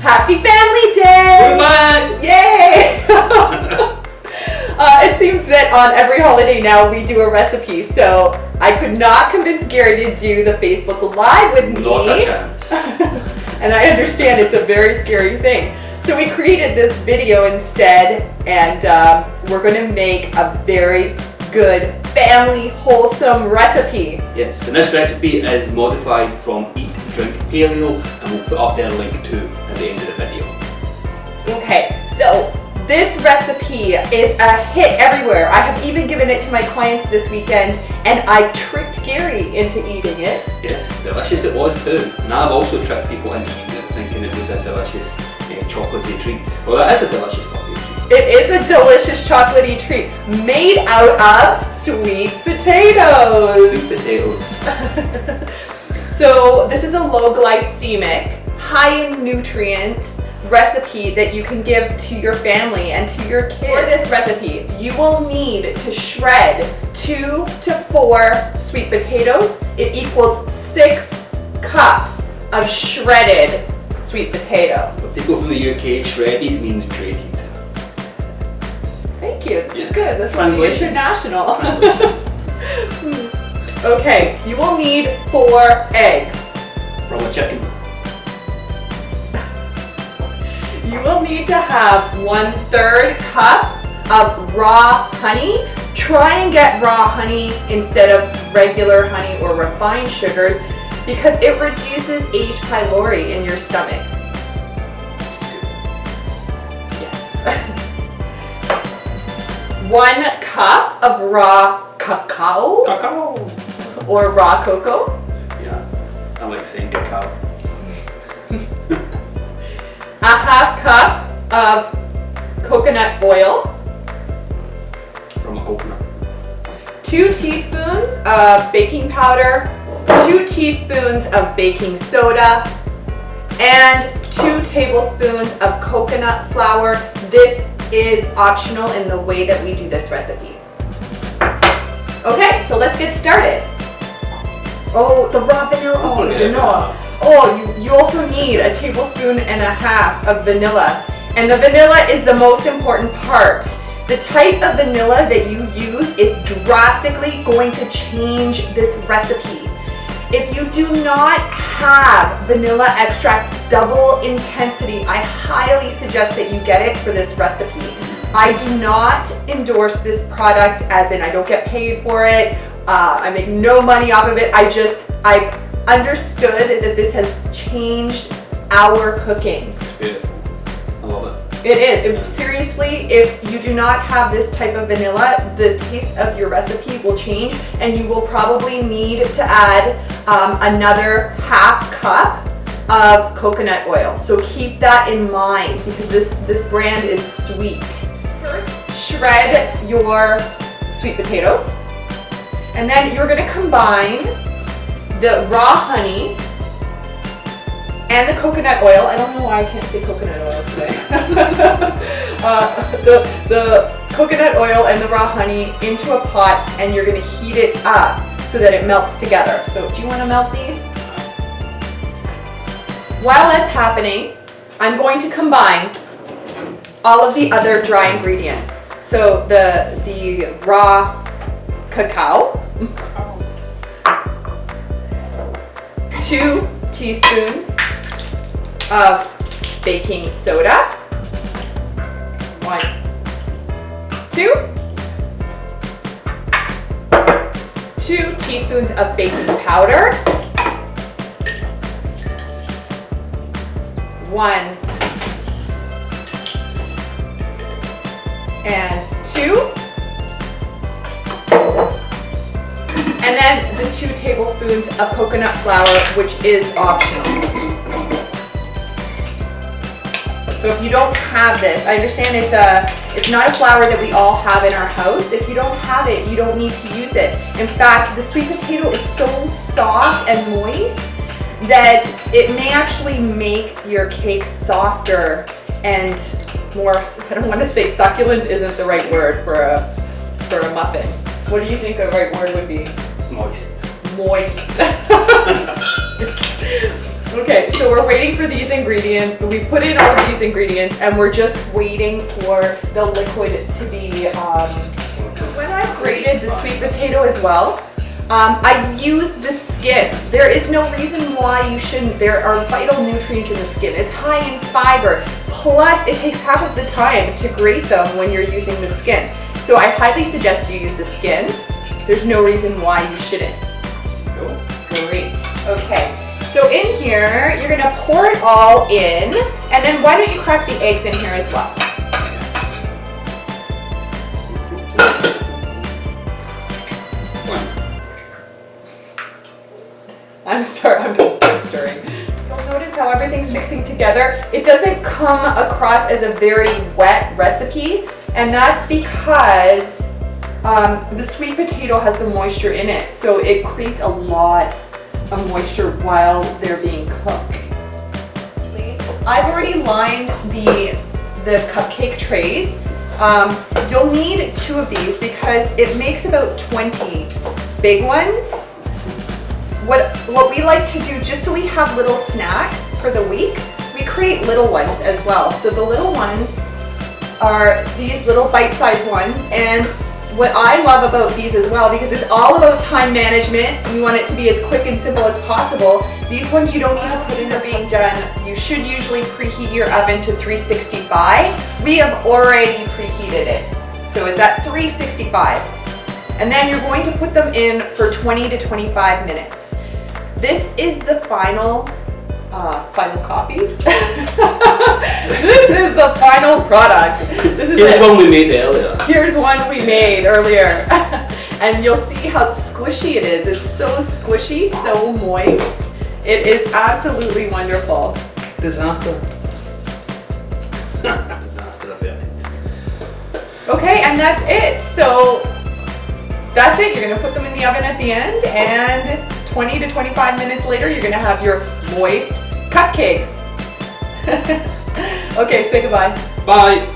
Happy Family Day! We're back! Yay! It seems that on every holiday now we do a recipe, so I could not convince Gary to do the Facebook Live with me. Not a chance. And I understand it's a very scary thing. So we created this video instead, and we're going to make a very good family wholesome recipe. Yes, and this recipe is modified from Eat, Drink, Paleo, and we'll put up their link too at the end of the video. Okay, so this recipe is a hit everywhere. I have even given it to my clients this weekend, and I tricked Gary into eating it. Yes, delicious it was too. And I've also tricked people into eating it thinking it was a delicious chocolatey treat. Well, that is a delicious chocolatey treat. It is a delicious chocolatey treat made out of sweet potatoes. Sweet potatoes. So this is a low glycemic, high in nutrients recipe that you can give to your family and to your kids. For this recipe, you will need to shred 2 to 4 sweet potatoes. It equals 6 cups of shredded sweet potato. For people from the UK, shredded means grated. Thank you. This Yes. is good. This is Translations. international. Translations. Okay, you will need 4 eggs. From a chicken. You will need to have 1/3 cup of raw honey. Try and get raw honey instead of regular honey or refined sugars because it reduces H. pylori in your stomach. Yes. 1 cup of raw cacao Cacao! or raw cocoa. Yeah, I like saying cacao. A 1/2 cup of coconut oil. From a coconut. 2 teaspoons of baking powder, 2 teaspoons of baking soda, and 2 tablespoons of coconut flour. This is optional in the way that we do this recipe. Okay, so let's get started. Oh, the raw vanilla. Oh, vanilla. Oh, you also need a 1.5 tablespoons of vanilla. And the vanilla is the most important part. The type of vanilla that you use is drastically going to change this recipe. If you do not have vanilla extract double intensity, I highly suggest that you get it for this recipe. I do not endorse this product as in I don't get paid for it. I make no money off of it. I've understood that this has changed our cooking. It's beautiful. I love it. It is. Seriously, if you do not have this type of vanilla, the taste of your recipe will change and you will probably need to add another 1/2 cup of coconut oil. So keep that in mind because this brand is sweet. First, shred your sweet potatoes. And then you're gonna combine the raw honey and the coconut oil. I don't know why I can't say coconut oil today. The coconut oil and the raw honey into a pot, and you're gonna heat it up so that it melts together. So do you wanna melt these? While that's happening, I'm going to combine all of the other dry ingredients. So the raw cacao, 2 teaspoons of baking soda, 1, 2 teaspoons of baking powder, 1 and 2, and then the 2 tablespoons of coconut flour, which is optional. So if you don't have this, I understand it's not a flour that we all have in our house. If you don't have it, you don't need to use it. In fact, the sweet potato is so soft and moist that it may actually make your cake softer and more, I don't want to say succulent isn't the right word for a muffin. What do you think the right word would be? Moist. Moist. Okay, so we're waiting for these ingredients. We put in all of these ingredients and we're just waiting for the liquid to be, when I grated the sweet potato as well, I used the skin. There is no reason why you shouldn't. There are vital nutrients in the skin. It's high in fiber. Plus, it takes half of the time to grate them when you're using the skin. So I highly suggest you use the skin. There's no reason why you shouldn't. Great. Okay. So in here, you're gonna pour it all in, and then why don't you crack the eggs in here as well? I'm gonna start stirring. You'll notice how everything's mixing together. It doesn't come across as a very wet recipe, and that's because the sweet potato has the moisture in it, so it creates a lot of moisture while they're being cooked. I've already lined the cupcake trays. You'll need 2 of these because it makes about 20 big ones. What we like to do, just so we have little snacks for the week, we create little ones as well. So the little ones are these little bite-sized ones, and what I love about these as well, because it's all about time management, we want it to be as quick and simple as possible. These ones you don't need to put in, they're being done. You should usually preheat your oven to 365. We have already preheated it, so it's at 365. And then you're going to put them in for 20 to 25 minutes. This is the final copy. This is the final product. Here's one we made earlier. Here's one we made earlier. And you'll see how squishy it is. It's so squishy, so moist. It is absolutely wonderful. Disaster. Disaster effect. Okay, and that's it. So that's it. You're gonna put them in the oven at the end, and 20 to 25 minutes later, you're gonna have your moist cupcakes. Okay, say goodbye. Bye.